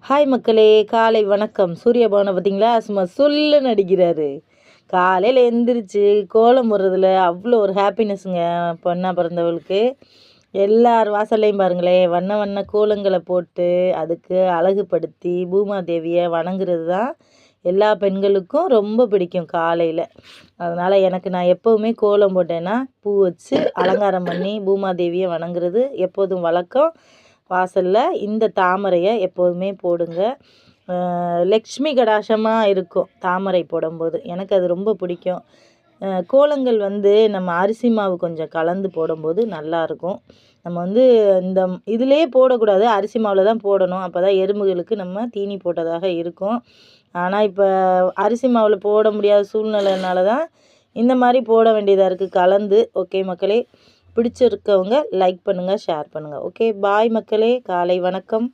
Hi மக்களே, காலை வணக்கம். சூரிய பவனை பார்த்தீங்களா, சும்மா சொல்லுன்னு அடிக்கிறாரு. காலையில் எந்திரிச்சு கோலம் போடுறதுல அவ்வளோ ஒரு ஹாப்பினஸ்ஸுங்க. பொண்ணா பிறந்தவளுக்கு எல்லார் வாசல்லையும் பாருங்களேன், வண்ண வண்ண கோலங்களை போட்டு அதுக்கு அழகுபடுத்தி பூமாதேவியை வணங்குறது தான் எல்லா பெண்களுக்கும் ரொம்ப பிடிக்கும் காலையில். அதனால் நான் எப்போவுமே கோலம் போட்டேன்னா பூ வச்சு அலங்காரம் பண்ணி பூமாதேவியை வணங்குறது எப்போதும் வழக்கம். வாசலில் இந்த தாமரையை எப்போதுமே போடுங்க. லக்ஷ்மி கடாட்சமாக இருக்கும் தாமரை போடும்போது. எனக்கு அது ரொம்ப பிடிக்கும். கோலங்கள் நம்ம அரிசி மாவு கொஞ்சம் கலந்து போடும்போது நல்லாயிருக்கும். நம்ம இந்த இதிலே போடக்கூடாது, அரிசி மாவில் தான் போடணும். அப்போ தான் எறும்புகளுக்கு நம்ம தீனி போட்டதாக இருக்கும். ஆனால் இப்போ அரிசி மாவில் போட முடியாத சூழ்நிலைனால தான் இந்த மாதிரி போட வேண்டியதாக இருக்குது கலந்து. ஓகே மக்களே, பிடிச்சிருக்கவங்க லைக் பண்ணுங்கள், ஷேர் பண்ணுங்கள். ஓகே, பாய் மக்களே, காலை வணக்கம்.